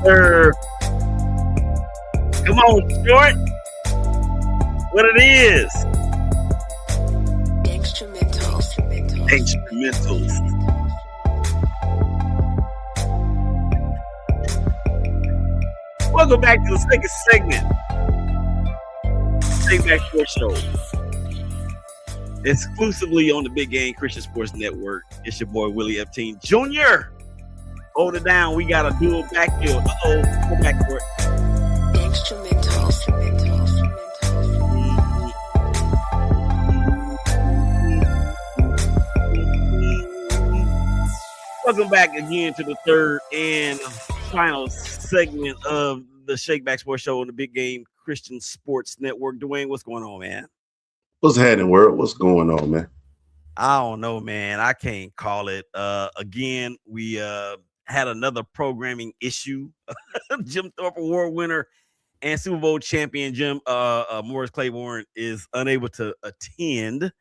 sir. Come on, Short. What it is? Instrumentals. Welcome back to the second segment. ShakeBack Sports Show. Exclusively on the Big Game Christian Sports Network. It's your boy Willie Epting Jr. Hold it down. We got a dual backfield. Go back for it. Welcome back again to the third and final segment of the ShakeBack Sports Show on the Big Game Christian Sports Network. Dwayne, what's going on, man? What's happening, world? What's going on, man? I don't know, man. I can't call it. Again, we had another programming issue. Jim Thorpe Award winner and Super Bowl champion Jim Morris Claiborne is unable to attend.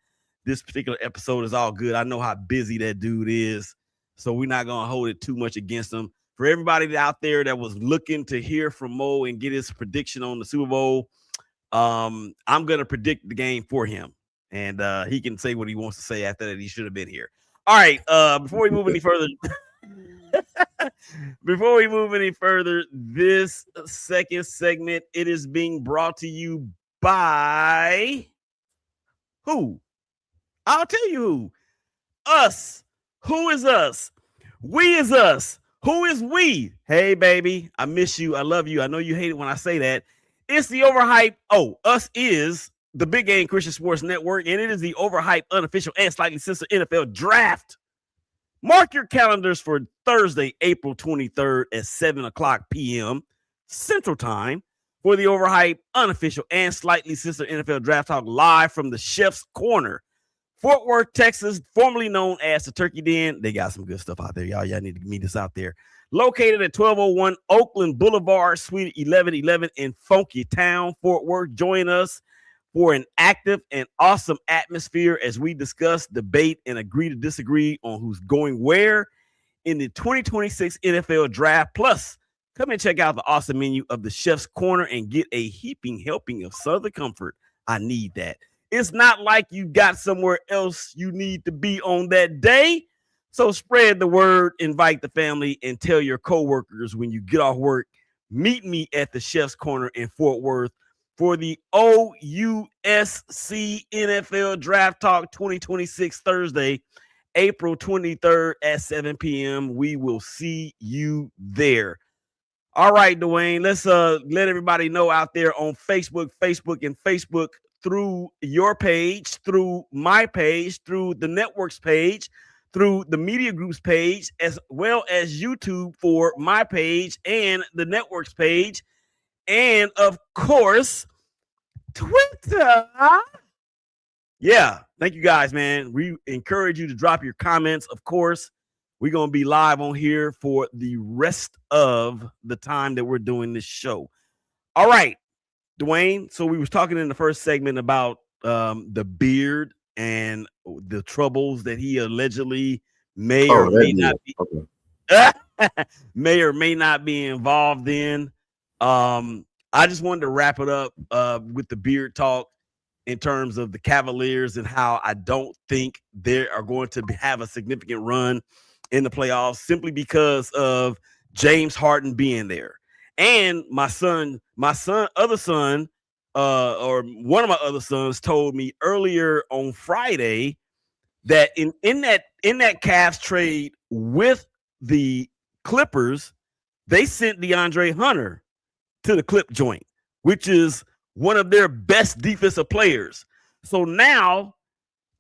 This particular episode is all good. I know how busy that dude is, so we're not going to hold it too much against him. For everybody out there that was looking to hear from Mo and get his prediction on the Super Bowl, I'm going to predict the game for him. And he can say what he wants to say after that. He should have been here. All right. Before we move any further, this second segment, it is being brought to you by who? I'll tell you who. Us. Who is us? We is us. Who is we? Hey, baby, I miss you. I love you. I know you hate it when I say that. It's the overhyped. Us is the Big Game Christian Sports Network, and it is the overhyped, unofficial, and slightly censored NFL draft. Mark your calendars for Thursday, April 23rd at 7 o'clock p.m. Central Time for the overhyped, unofficial, and slightly censored NFL draft talk live from the Chef's Corner, Fort Worth, Texas, formerly known as the Turkey Den. They got some good stuff out there, y'all. Y'all need to meet us out there. Located at 1201 Oakland Boulevard, Suite 1111 in Funky Town, Fort Worth. Join us for an active and awesome atmosphere as we discuss, debate, and agree to disagree on who's going where in the 2026 NFL Draft. Plus, come and check out the awesome menu of the Chef's Corner and get a heaping helping of Southern comfort. I need that. It's not like you got somewhere else you need to be on that day. So spread the word, invite the family, and tell your coworkers when you get off work, meet me at the Chef's Corner in Fort Worth for the OUSC NFL Draft Talk 2026 Thursday, April 23rd at 7 p.m. We will see you there. All right, Dwayne, let's let everybody know out there on Facebook, through your page, through my page, through the network's page, through the media group's page, as well as YouTube for my page and the network's page, and of course, Twitter. Yeah, thank you guys, man. We encourage you to drop your comments. Of course, we're going to be live on here for the rest of the time that we're doing this show. All right, Dwayne. So we was talking in the first segment about the beard and the troubles that he allegedly may or may not be may or may not be involved in. I just wanted to wrap it up with the beard talk in terms of the Cavaliers and how I don't think they are going to have a significant run in the playoffs simply because of James Harden being there. And my other son, or one of my other sons told me earlier on Friday that in that Cavs trade with the Clippers, they sent DeAndre Hunter to the clip joint, which is one of their best defensive players. So now,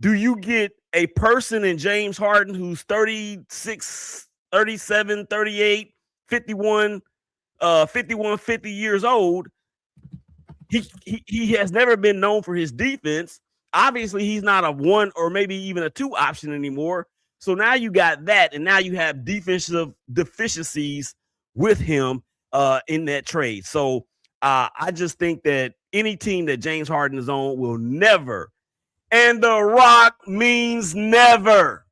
do you get a person in James Harden who's 36, 37, 38, 51, 50 years old? He has never been known for his defense. Obviously, he's not a one or maybe even a two option anymore. So now you got that, and now you have defensive deficiencies with him in that trade. So I just think that any team that James Harden is on will never, and The Rock means never,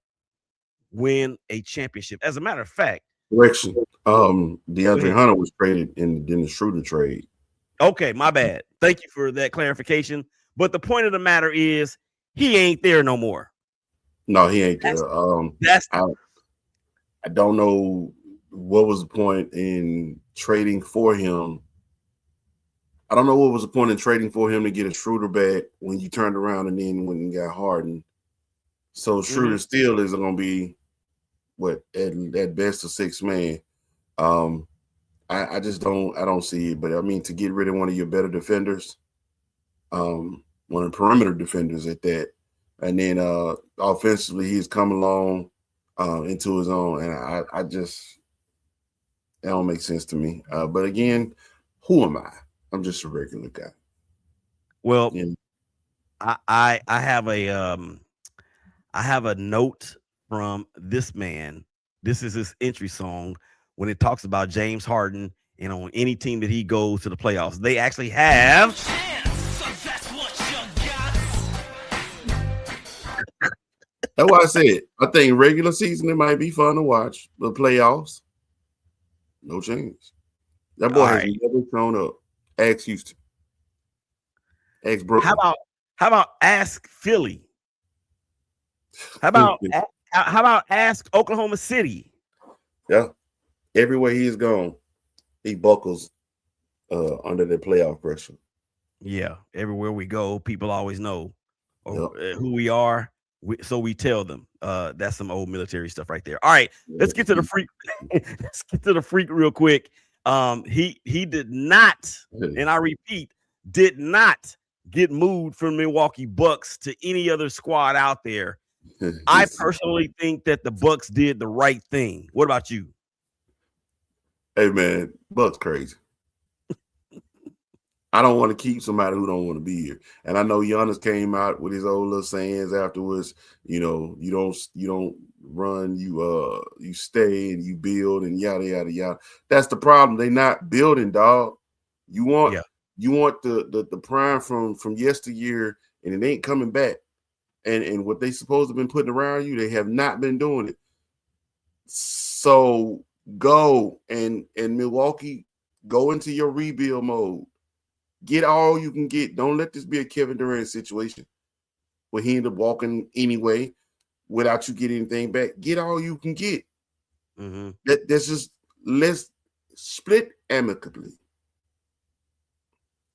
win a championship. As a matter of fact, Correction. DeAndre Hunter was traded in the Schroeder trade. Okay, my bad. Thank you for that clarification. But the point of the matter is, he ain't there no more. No, he ain't there. I don't know what was the point in trading for him. I don't know what was the point in trading for him to get a Schroeder back when you turned around and then when you got Harden. So Schroeder still isn't going to be at best a sixth man. I just don't see it. But I mean, to get rid of one of your better defenders, one of the perimeter defenders at that, and then offensively he's come along into his own, and I just, that don't make sense to me. But again, who am I? I'm just a regular guy. Well, I have a note from this man. This is his entry song when it talks about James Harden, and on any team that he goes to the playoffs, they actually have. That's why I said I think regular season it might be fun to watch, but playoffs, no change. That boy has never shown up. Ask Houston. Ask Brooklyn. How about ask Philly? How about ask Oklahoma City? Yeah, everywhere he's gone, he buckles under the playoff pressure. Yeah, everywhere we go, people always know who we are. So we tell them. That's some old military stuff right there. All right, let's get to the freak. Let's get to the freak real quick. He did not, and I repeat, did not get moved from Milwaukee Bucks to any other squad out there. I personally think that the Bucks did the right thing. What about you? Hey man, Bucks crazy. I don't want to keep somebody who don't want to be here. And I know Giannis came out with his old little sayings afterwards. You know, you don't run, you stay and you build and yada yada yada. That's the problem. They not building, dog. You want the prime from yesteryear, and it ain't coming back. And what they supposed to have been putting around you, they have not been doing it. So go and Milwaukee, go into your rebuild mode. Get all you can get. Don't let this be a Kevin Durant situation where he ended up walking anyway without you getting anything back. Get all you can get. That's just, let's split amicably.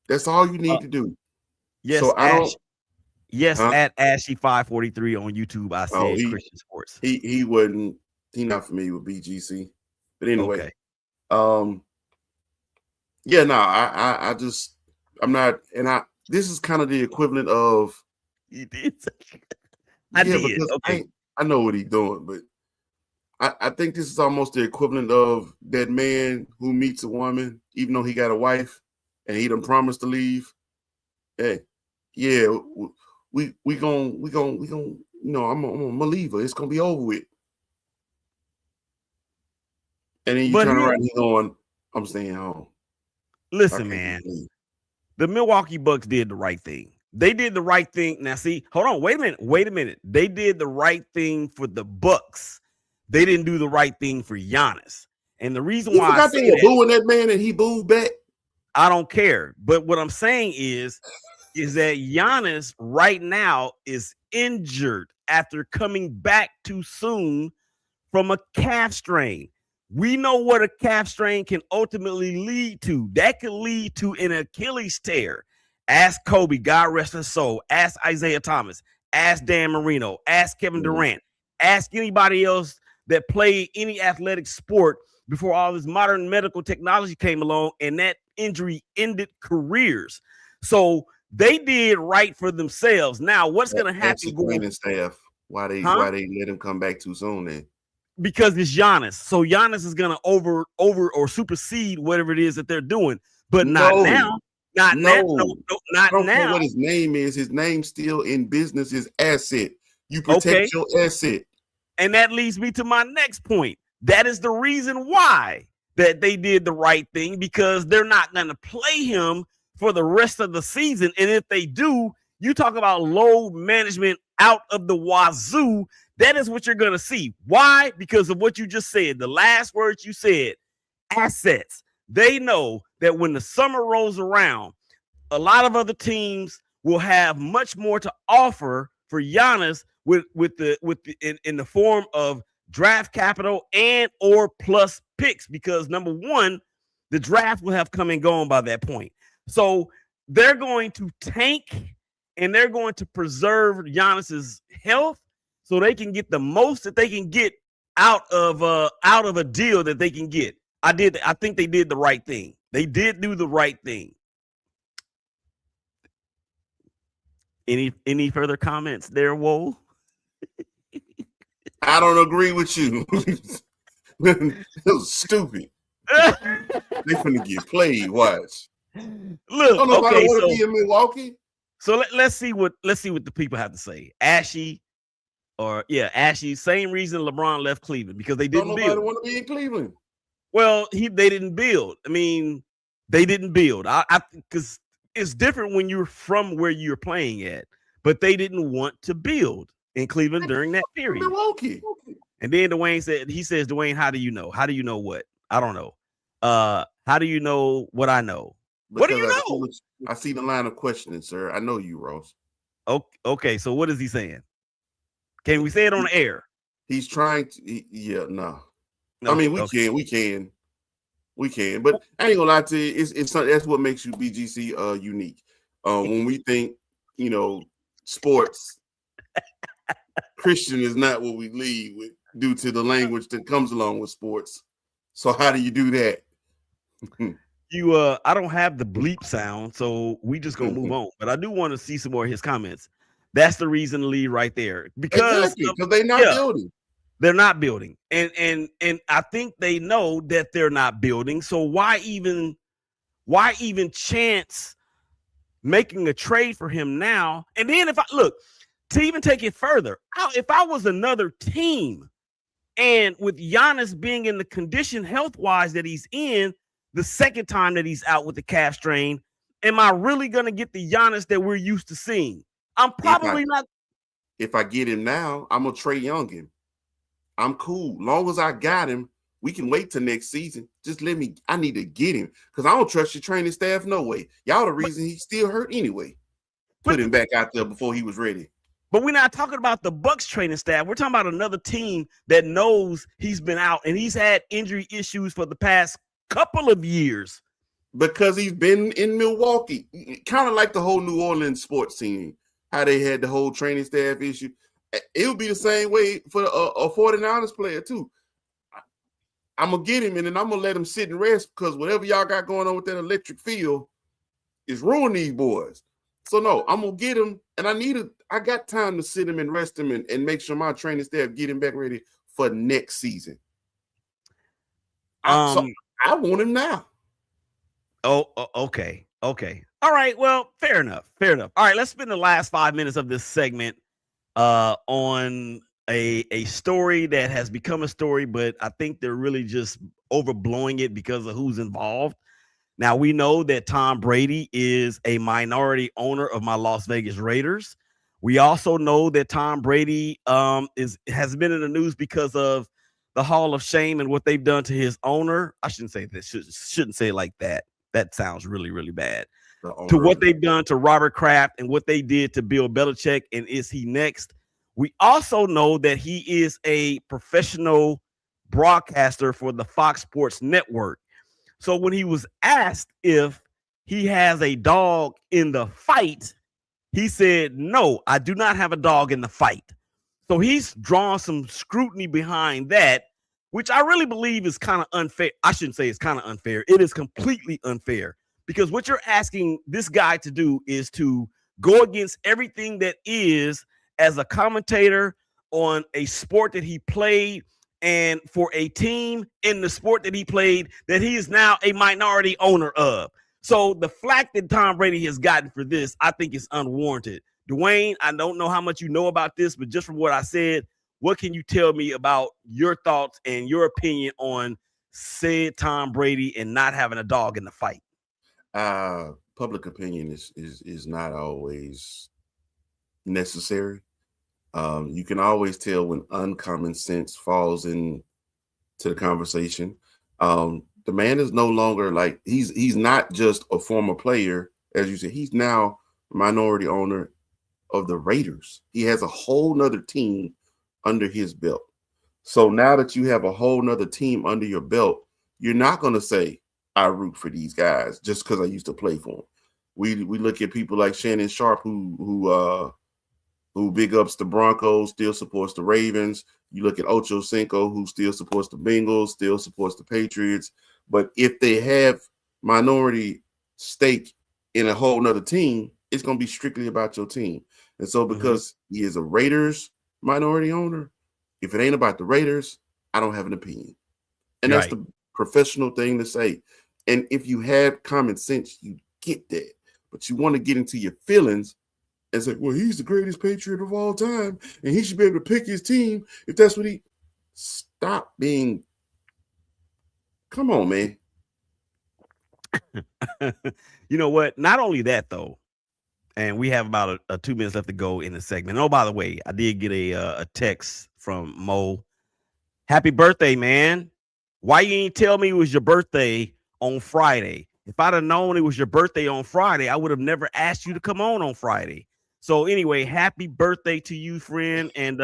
That's all you need to do. Yes, so I don't. Yes, at Ashy543 on YouTube, I said Christian Sports. He wasn't. He not familiar with BGC, but anyway. Yeah, no, I just. I'm not, and this is kind of the equivalent of. You did. Because I know what he's doing, but I think this is almost the equivalent of that man who meets a woman, even though he got a wife, and he done promised to leave. Hey, yeah, we gonna, I'm gonna leave her. It's gonna be over with. And then you turn around and he's going, I'm staying home. Listen, man. The Milwaukee Bucks did the right thing. They did the right thing. Now, see, hold on. Wait a minute. They did the right thing for the Bucks. They didn't do the right thing for Giannis. And the reason why I say booing that man and he booed back. I don't care. But what I'm saying is that Giannis right now is injured after coming back too soon from a calf strain. We know what a calf strain can ultimately lead to. That could lead to an Achilles tear. Ask Kobe, God rest his soul. Ask Isaiah Thomas. Ask Dan Marino. Ask Kevin Durant. Ask anybody else that played any athletic sport before all this modern medical technology came along, and that injury ended careers. So they did right for themselves. Now, what's going to happen? Staff. Why they let him come back too soon then? Because it's Giannis. So Giannis is going to over or supersede whatever it is that they're doing. But not now. Not now. I don't care what his name is. His name's still in business, his asset. You protect your asset. And that leads me to my next point. That is the reason why that they did the right thing, because they're not going to play him for the rest of the season. And if they do, you talk about load management out of the wazoo. That is what you're going to see. Why? Because of what you just said. The last words you said, assets. They know that when the summer rolls around, a lot of other teams will have much more to offer for Giannis in the form of draft capital and or plus picks, because number one, the draft will have come and gone by that point. So they're going to tank and they're going to preserve Giannis's health so they can get the most that they can get out of a deal that they can get. I think they did the right thing. They did do the right thing. Any further comments there, Woe? I don't agree with you. It was stupid. They finna get played. Watch. Look, don't nobody want to be in Milwaukee. So let's see what the people have to say. Ashy, same reason LeBron left Cleveland, because they didn't build. Nobody want to be in Cleveland. Well, they didn't build. I mean, they didn't build. Because it's different when you're from where you're playing at, but they didn't want to build in Cleveland during that period. Milwaukee. And then Dwayne says, Dwayne, how do you know? How do you know what? I don't know. How do you know what I know? Because what do you know? I see the line of questioning, sir. I know you, Ross. Okay. So what is he saying? Can we say it on the air? He's trying to. No. I mean, we can. But I ain't gonna lie to you. It's that's what makes you BGC unique. When we think, sports, Christian is not what we lead with due to the language that comes along with sports. So how do you do that? I don't have the bleep sound, so we just gonna move on. But I do want to see some more of his comments. That's the reason to leave right there, because they're not building. They're not building, and I think they know that they're not building. So why even chance making a trade for him now? And then to even take it further, if I was another team, and with Giannis being in the condition health-wise that he's in, the second time that he's out with the calf strain, am I really going to get the Giannis that we're used to seeing? I'm probably not. If I get him now, I'm going to Trae Young him. I'm cool. Long as I got him, we can wait till next season. Just I need to get him, because I don't trust your training staff no way. Y'all the reason he's still hurt anyway. Put him back out there before he was ready. But we're not talking about the Bucks training staff. We're talking about another team that knows he's been out and he's had injury issues for the past couple of years. Because he's been in Milwaukee. Kind of like the whole New Orleans sports team, how they had the whole training staff issue. It would be the same way for a 49ers player too. I'm going to get him, and then I'm going to let him sit and rest, because whatever y'all got going on with that electric field is ruining these boys. So no, I'm going to get him, and I got time to sit him and rest him and make sure my training staff get him back ready for next season. So I want him now. Oh, okay. All right. Well, fair enough. All right. Let's spend the last 5 minutes of this segment on a story that has become a story, but I think they're really just overblowing it because of who's involved. Now, we know that Tom Brady is a minority owner of my Las Vegas Raiders. We also know that Tom Brady has been in the news because of the Hall of Shame and what they've done to his owner. I shouldn't say this. Shouldn't say it like that. That sounds really, really bad. To what they've done to Robert Kraft and what they did to Bill Belichick, and is he next? We also know that he is a professional broadcaster for the Fox Sports Network. So when he was asked if he has a dog in the fight, he said, "No, I do not have a dog in the fight." So he's drawn some scrutiny behind that, which I really believe is kind of unfair. I shouldn't say it's kind of unfair. It is completely unfair, because what you're asking this guy to do is to go against everything that is as a commentator on a sport that he played and for a team in the sport that he played that he is now a minority owner of. So the flack that Tom Brady has gotten for this, I think, is unwarranted. Dwayne, I don't know how much you know about this, but just from what I said, what can you tell me about your thoughts and your opinion on said Tom Brady and not having a dog in the fight? Public opinion is not always necessary. You can always tell when uncommon sense falls into the conversation. The man is no longer like he's not just a former player, as you said. He's now minority owner of the Raiders. He has a whole nother team under his belt. So now that you have a whole nother team under your belt, you're not going to say, I root for these guys just because I used to play for them. We look at people like Shannon Sharp who big ups the Broncos, still supports the Ravens. You look at Ocho Cinco, who still supports the Bengals, still supports the Patriots. But if they have minority stake in a whole nother team, it's going to be strictly about your team. And so because he is a Raiders minority owner, if it ain't about the Raiders, I don't have an opinion. And that's the professional thing to say. And if you have common sense, you get that. But you want to get into your feelings and say, well, he's the greatest Patriot of all time, and he should be able to pick his team if that's what he... Stop being... Come on, man. You know what? Not only that, though, and we have about a 2 minutes left to go in the segment. Oh, by the way, I did get a text from Mo. Happy birthday, man. Why you ain't tell me it was your birthday on Friday? If I'd have known it was your birthday on Friday, I would have never asked you to come on Friday. So anyway, happy birthday to you, friend. And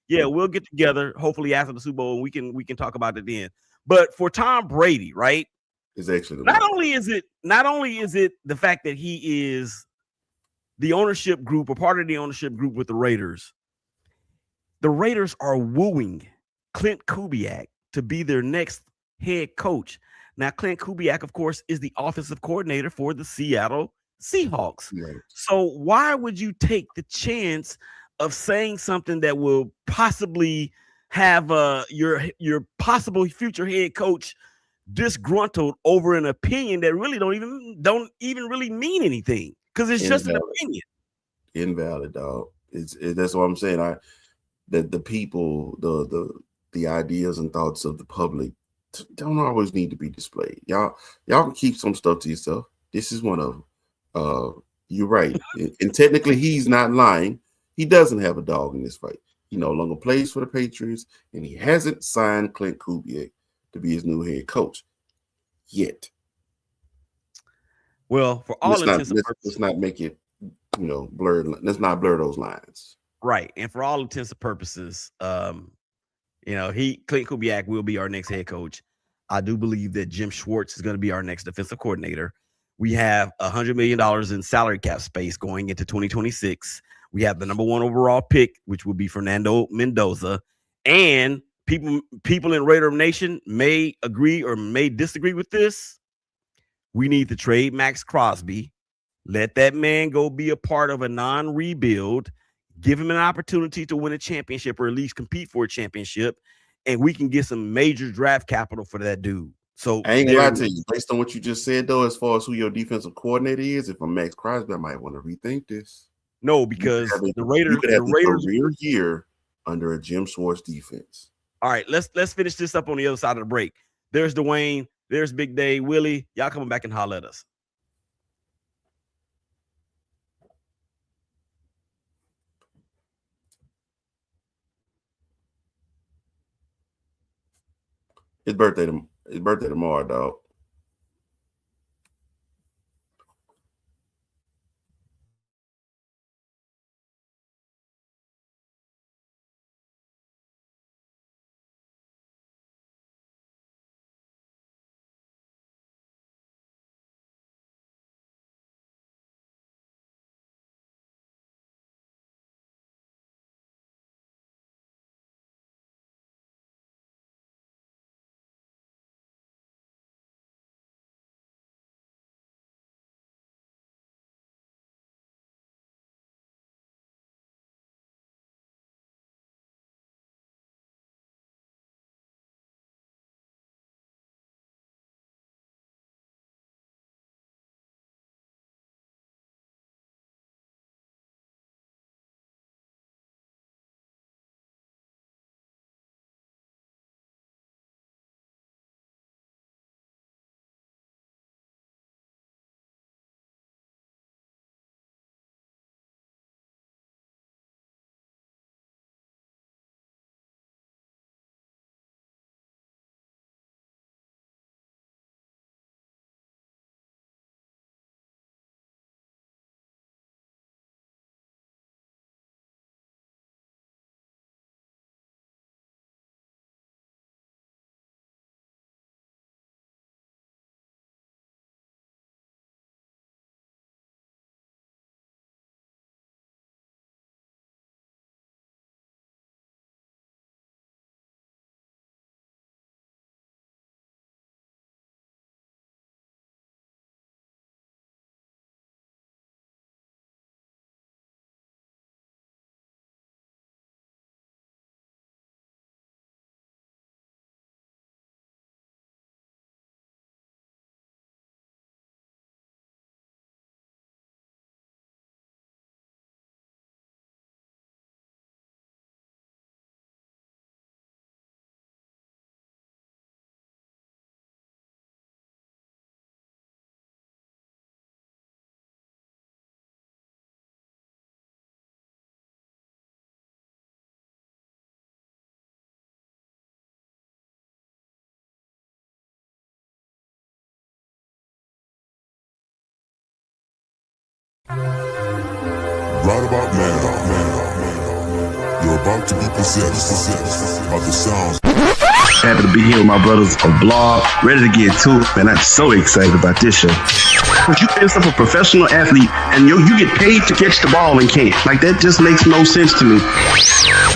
yeah, we'll get together hopefully after the Super Bowl and we can talk about it then. But for Tom Brady, right? It's actually not only is it the fact that he is the ownership group or part of the ownership group with the Raiders. The Raiders are wooing Clint Kubiak to be their next head coach. Now, Clint Kubiak, of course, is the offensive coordinator for the Seattle Seahawks. Right. So why would you take the chance of saying something that will possibly have your possible future head coach disgruntled over an opinion that really don't even really mean anything because it's just an opinion. Invalid, dog. That's what I'm saying. The people, the ideas and thoughts of the public don't always need to be displayed. Y'all can keep some stuff to yourself. This is one of them. You're right. And technically he's not lying. He doesn't have a dog in this fight. He no longer plays for the Patriots, and he hasn't signed Clint Kubiak to be his new head coach yet. Well, for all intents and purposes, let's not make it, blurred. Let's not blur those lines. Right. And for all intents and purposes, Clint Kubiak will be our next head coach. I do believe that Jim Schwartz is going to be our next defensive coordinator. We have $100 million in salary cap space going into 2026. We have the number 1 overall pick, which will be Fernando Mendoza. And people in Raider Nation may agree or may disagree with this. We need to trade Max Crosby. Let that man go be a part of a non-rebuild. Give him an opportunity to win a championship or at least compete for a championship, and we can get some major draft capital for that dude. So I ain't gonna lie to you. Based on what you just said, though, as far as who your defensive coordinator is, if I'm Max Crosby, I might want to rethink this. No, because the Raiders career year under a Jim Schwartz defense. All right, let's finish this up on the other side of the break. There's Dwayne. There's Big Day. Willie, y'all coming back and holler at us. His birthday tomorrow, dog. Right about now, you're about to be possessed by the sounds. Happy to be here with my brothers on blog, ready to get to it. Man, I'm so excited about this show. If you pay yourself a professional athlete and you get paid to catch the ball and can't, like that just makes no sense to me.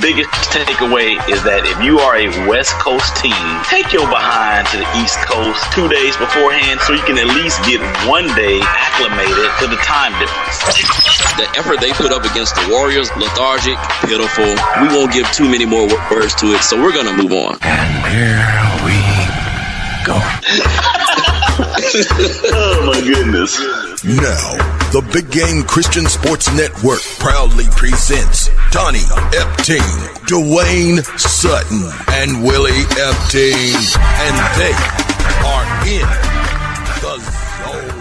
Biggest takeaway is that if you are a West Coast team, take your behind to the East Coast 2 days beforehand so you can at least get 1 day acclimated to the time difference. The effort they put up against the Warriors, lethargic, pitiful. We won't give too many more words to it, so we're going to move on. And here we go. Oh my goodness. Now, the Big Game Christian Sports Network proudly presents Donnie Epting, Dwayne Sutton, and Willie Epting. And they are in the zone.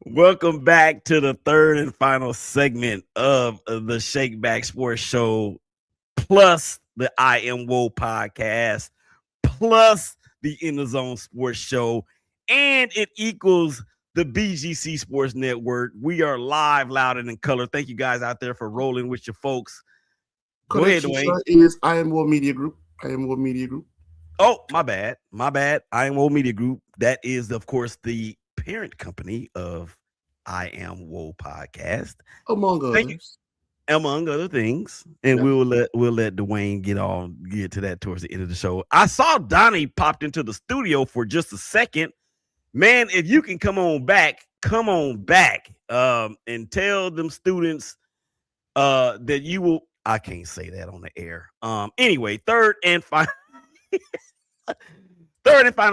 Welcome back to the third and final segment of the ShakeBack Sports Show, plus the I Am Woe podcast, plus the In the Zone Sports Show, and it equals the BGC Sports Network. We are live, loud, and in color. Thank you guys out there for rolling with your folks. Go ahead, Dwayne. Is I Am Woe Media Group. I Am Woe Media Group. Oh, my bad. I Am Woe Media Group. That is, of course, the parent company of I Am Woe podcast, among other things. And we'll let Dwayne get to that towards the end of the show. I saw Donnie popped into the studio for just a second. Man, if you can come on back, and tell them students that you will. I can't say that on the air. Anyway, third and final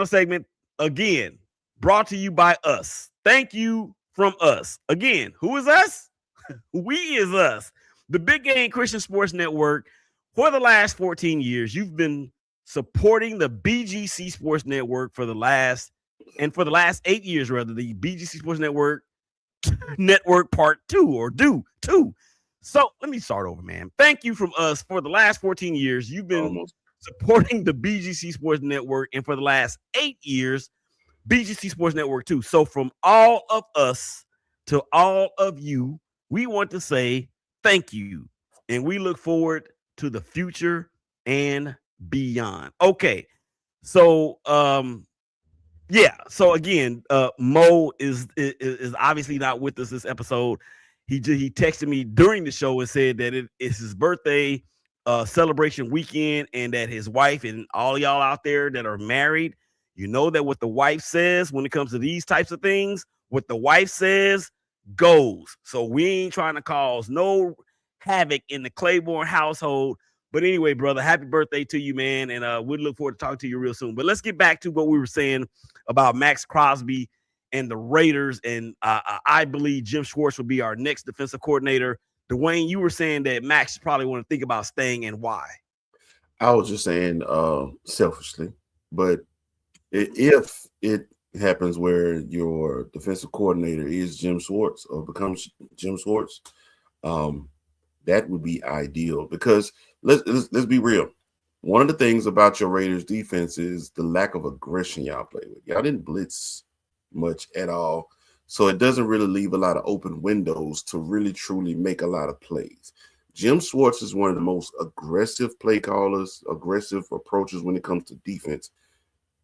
segment, again, brought to you by us. Thank you from us. Again, who is us? We is us. The Big Game Christian Sports Network. For the last 14 years, you've been supporting the BGC Sports Network for the last 8 years, rather, the BGC Sports Network Part 2 or Do 2. So let me start over, man. Thank you from us. For the last 14 years, you've been supporting the BGC Sports Network, and for the last 8 years, BGC Sports Network too. So from all of us to all of you, we want to say thank you, and we look forward to the future and beyond. Okay, so So again, Mo is obviously not with us this episode. He texted me during the show and said that it is his birthday celebration weekend, and that his wife and all y'all out there that are married, you know that what the wife says when it comes to these types of things, what the wife says goes. So we ain't trying to cause no havoc in the Claiborne household. But anyway, brother, happy birthday to you, man. And we'd look forward to talking to you real soon. But let's get back to what we were saying about Max Crosby and the Raiders. And I believe Jim Schwartz will be our next defensive coordinator. Dwayne, you were saying that Max probably want to think about staying, and why? I was just saying selfishly, but if it happens where your defensive coordinator is Jim Schwartz or becomes Jim Schwartz, that would be ideal, because let's be real. One of the things about your Raiders defense is the lack of aggression y'all play with. Y'all didn't blitz much at all, so it doesn't really leave a lot of open windows to really truly make a lot of plays. Jim Schwartz is one of the most aggressive play callers, aggressive approaches when it comes to defense,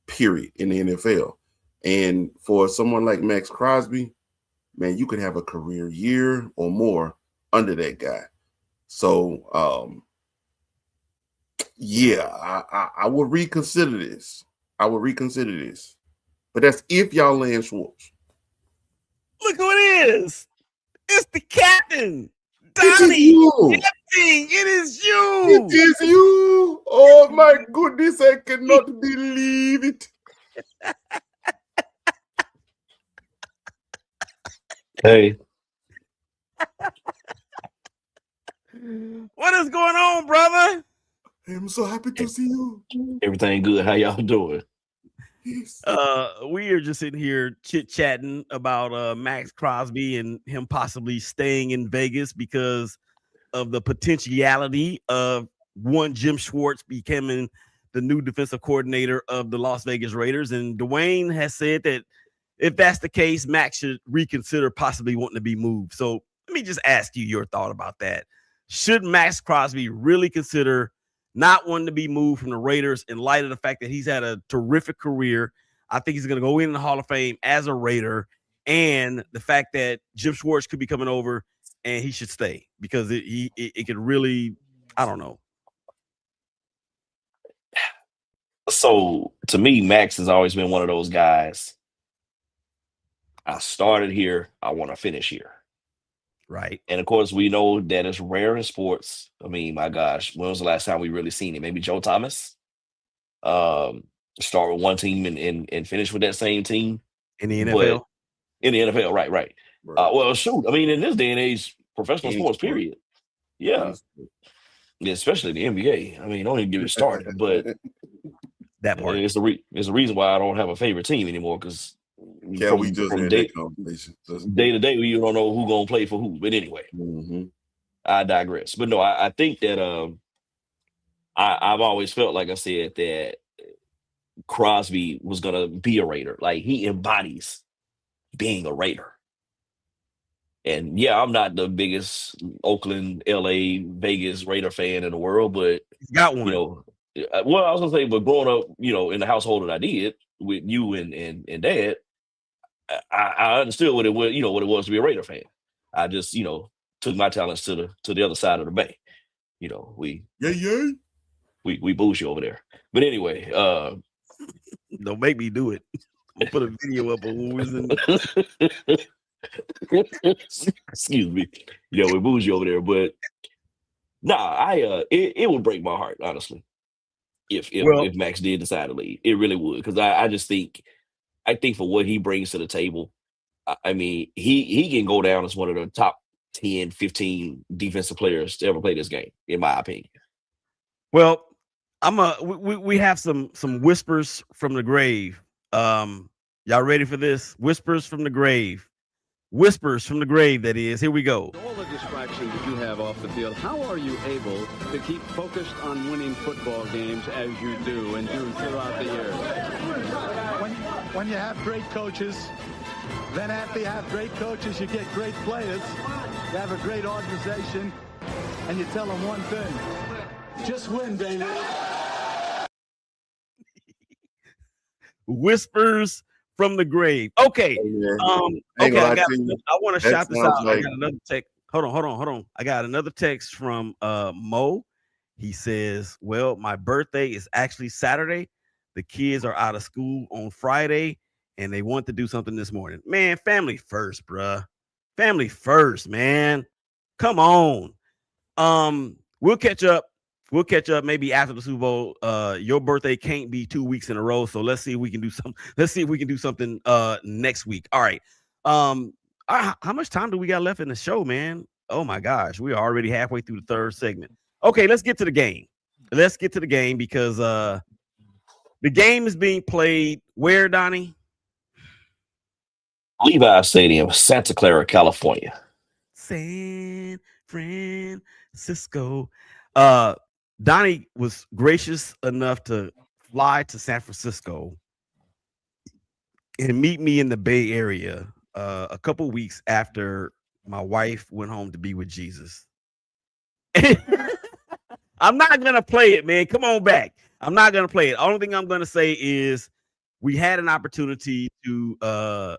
period, in the NFL. And for someone like Max Crosby, man, you could have a career year or more under that guy. So, I would reconsider this. But that's if y'all land Schwartz. Look who it is. It's the captain, Donnie Epting. It is you. It is you. Oh, my goodness. I cannot believe it. Hey. What is going on, brother? I'm so happy to see you. Everything good? How y'all doing? Yes. We are just sitting here chit-chatting about Max Crosby and him possibly staying in Vegas because of the potentiality of one Jim Schwartz becoming the new defensive coordinator of the Las Vegas Raiders. And Dwayne has said that if that's the case, Max should reconsider possibly wanting to be moved. So let me just ask you your thought about that. Should Max Crosby really consider not wanting to be moved from the Raiders in light of the fact that he's had a terrific career? I think he's going to go in the Hall of Fame as a Raider, and the fact that Jim Schwartz could be coming over and he should stay because it could really, I don't know. So to me, Max has always been one of those guys. I started here. I want to finish here. Right. And of course, we know that it's rare in sports. I mean, my gosh, when was the last time we really seen it? Maybe Joe Thomas. Start with one team and finish with that same team in the NFL. But in the NFL, right. Well, shoot. I mean, in this day and age, professional sports, period. Yeah. Especially the NBA. I mean, don't even get it started. But that part it's the reason why I don't have a favorite team anymore, because from day to day, you don't know who's gonna play for who. But anyway, I digress. But no, I think that I've always felt, like I said, that Crosby was gonna be a Raider. Like, he embodies being a Raider. And yeah, I'm not the biggest Oakland, LA, Vegas Raider fan in the world, but he's got one. Well, I was gonna say, but growing up, in the household that I did with you and Dad, I understood what it was, what it was to be a Raider fan. I just, took my talents to the other side of the bay. We bougie over there. But anyway, don't make me do it. I'll put a video up of who was in. Excuse me. We bougie over there, but it would break my heart, honestly, if Max did decide to leave. It really would, because I just think for what he brings to the table, I mean, he can go down as one of the top 10, 15 defensive players to ever play this game, in my opinion. Well, we have some whispers from the grave. Y'all ready for this? Whispers from the grave. Whispers from the grave, that is. Here we go. All the distractions that you have off the field, how are you able to keep focused on winning football games as you do and do throughout the years? When you have great coaches, then after you have great coaches, you get great players. You have a great organization, and you tell them one thing: just win, baby. Whispers from the grave. Okay. Okay. I want to shout this out. I got another text. Hold on. I got another text from Mo. He says, well, my birthday is actually Saturday. The kids are out of school on Friday, and they want to do something this morning. Man, family first, bruh. Family first, man. Come on. We'll catch up. We'll catch up maybe after the Super Bowl. Your birthday can't be 2 weeks in a row, so let's see if we can do something. Let's see if we can do something next week. All right. How much time do we got left in the show, man? Oh my gosh, we are already halfway through the third segment. Okay, let's get to the game. Let's get to the game, because the game is being played where, Donnie? Levi Stadium, Santa Clara, California. San Francisco. Donnie was gracious enough to fly to San Francisco and meet me in the Bay Area a couple weeks after my wife went home to be with Jesus. I'm not going to play it, man. Come on back. I'm not going to play it. Only thing I'm going to say is we had an opportunity to to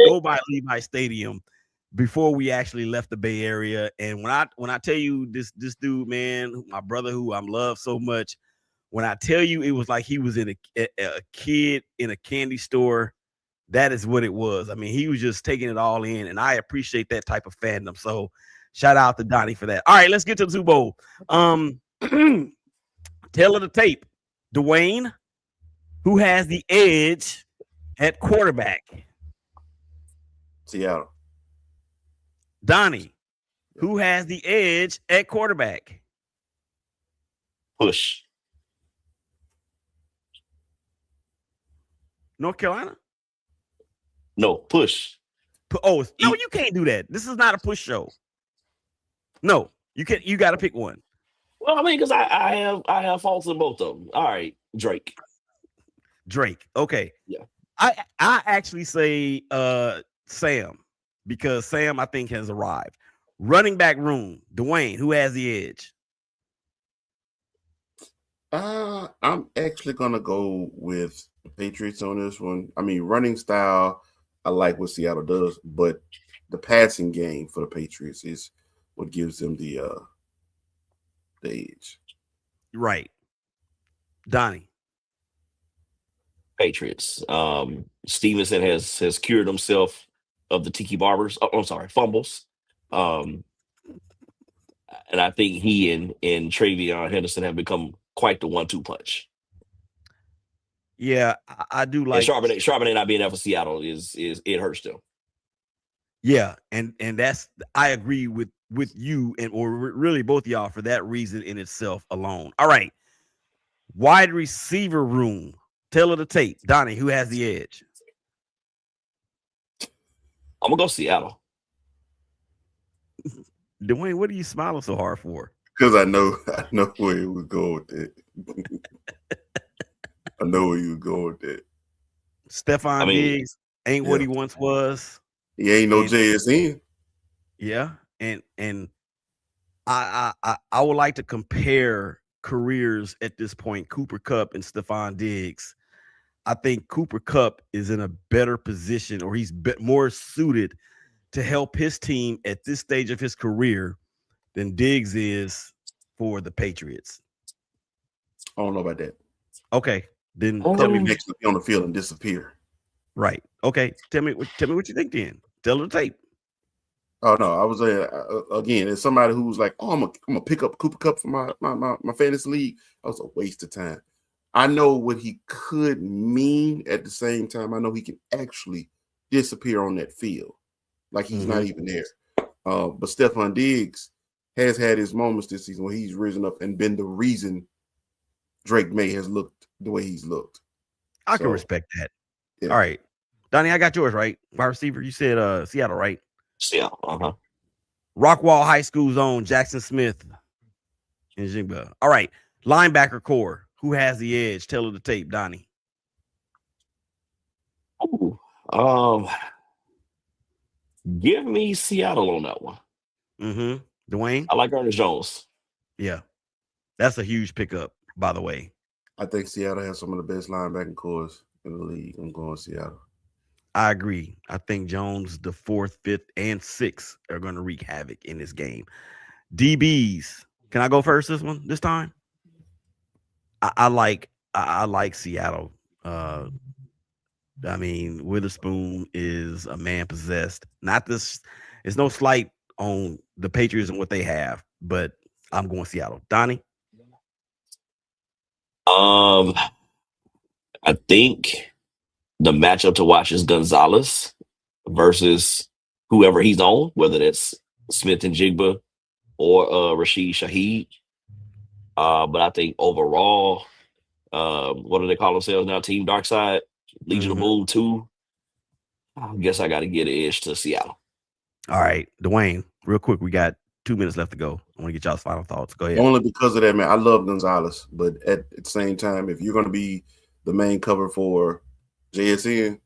go by Levi Stadium before we actually left the Bay Area. And when I tell you this dude, man, my brother who I love so much, when I tell you it was like he was in a kid in a candy store, that is what it was. I mean, he was just taking it all in, and I appreciate that type of fandom. So shout out to Donnie for that. All right, let's get to the Super Bowl. Tail of the tape. Dwayne, who has the edge at quarterback? Seattle. Donnie, who has the edge at quarterback? Push. North Carolina? No, push. No, you can't do that. This is not a push show. No, you can't. You got to pick one. Well, I mean, because I have faults in both of them. All right, Drake. Okay. Yeah. I actually say Sam, because Sam I think has arrived. Running back room, Dwayne, who has the edge? I'm actually gonna go with the Patriots on this one. I mean, running style, I like what Seattle does, but the passing game for the Patriots is what gives them the edge. Right. Donnie. Patriots. Stevenson has cured himself of the Tiki Barbers. Oh, I'm sorry, fumbles. And I think he and Travion Henderson have become quite the 1-2 punch. Yeah, I do like. And Charbonnet not being there for Seattle is it hurts them. Yeah, and that's, I agree with you or really both of y'all for that reason in itself alone. All right, wide receiver room, tail of the tape, Donnie, who has the edge? I'm gonna go Seattle. Dwayne, what are you smiling so hard for? Because I know where you would go with it. I know where you would go with it. Stephon Diggs ain't what he once was. He ain't no JSN. Yeah, and I would like to compare careers at this point, Cooper Kupp and Stephon Diggs. I think Cooper Kupp is in a better position, or he's more suited to help his team at this stage of his career than Diggs is for the Patriots. I don't know about that. Okay, then tell me next to be on the field and disappear. Right. Okay. Tell me what you think then. Tell the tape. Oh no, I was again, as somebody who's like, oh, I'm gonna pick up Cooper Kupp for my fantasy league. That was a waste of time. I know what he could mean. At the same time, I know he can actually disappear on that field, like he's not even there. But Stephon Diggs has had his moments this season where he's risen up and been the reason Drake May has looked the way he's looked. I can respect that. Yeah. All right, Donnie, I got yours right. Wide receiver, you said Seattle, right? Seattle. Rockwall High School's own Jackson Smith and Jigba. All right, linebacker core. Who has the edge? Tell of the tape, Donnie. Ooh, give me Seattle on that one. Dwayne? I like Ernest Jones. Yeah. That's a huge pickup, by the way. I think Seattle has some of the best linebacking cores in the league. I'm going Seattle. I agree. I think Jones, the 4th, 5th, and 6th are going to wreak havoc in this game. DBs. Can I go first this time? I like Seattle. I mean, Witherspoon is a man possessed. Not this. It's no slight on the Patriots and what they have, but I'm going Seattle. Donnie? I think the matchup to watch is Gonzalez versus whoever he's on, whether that's Smith and Jigba or Rashid Shaheed. But I think overall, what do they call themselves now? Team Dark Side, Legion of Boom 2. I guess I got to get an edge to Seattle. All right, Dwayne, real quick, we got 2 minutes left to go. I want to get y'all's final thoughts. Go ahead. Only because of that, man. I love Gonzalez, but at the same time, if you're going to be the main cover for JSN,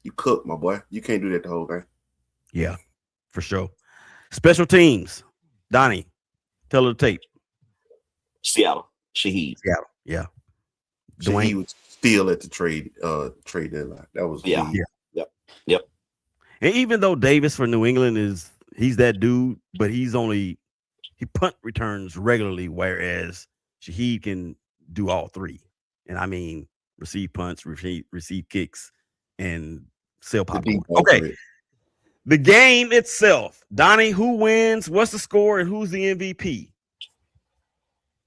you cook, my boy. You can't do that the whole game. Yeah, for sure. Special teams, Donnie, tell her the tape. Seattle, Shaheed. Seattle, yeah. Shaheed was still at the trade deadline. That was Yep. And even though Davis for New England he's that dude, but he punt returns regularly, whereas Shaheed can do all three. And I mean, receive punts, receive kicks, and sell popcorn. Okay. The game itself, Donnie, who wins? What's the score, and who's the MVP?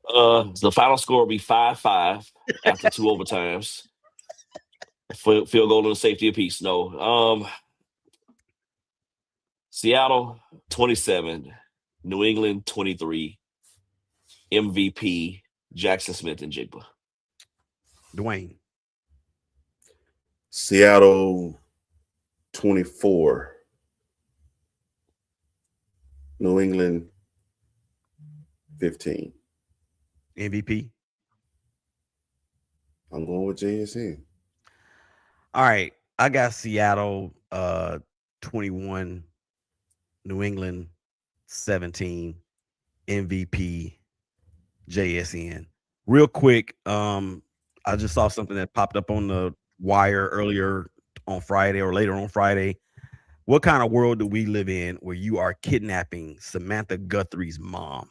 The final score will be 5-5 after 2 overtimes. Field goal and safety apiece. No. Seattle 27, New England 23, MVP Jackson Smith and Jigba. Dwayne. Seattle 24, New England 15. MVP? I'm going with JSN. All right. I got Seattle 21, New England 17, MVP, JSN. Real quick, I just saw something that popped up on the wire earlier on Friday or later on Friday. What kind of world do we live in where you are kidnapping Samantha Guthrie's mom?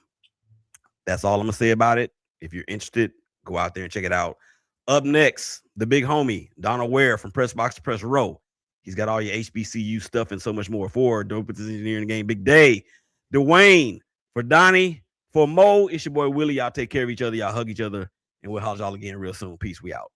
That's all I'm going to say about it. If you're interested, go out there and check it out. Up next, the big homie, Donald Ware from Press Box to Press Row. He's got all your HBCU stuff and so much more. For Dopest Engineer in the Game, Big Day. Dwayne, for Donnie, for Mo, it's your boy Willie. Y'all take care of each other. Y'all hug each other. And we'll holler y'all again real soon. Peace. We out.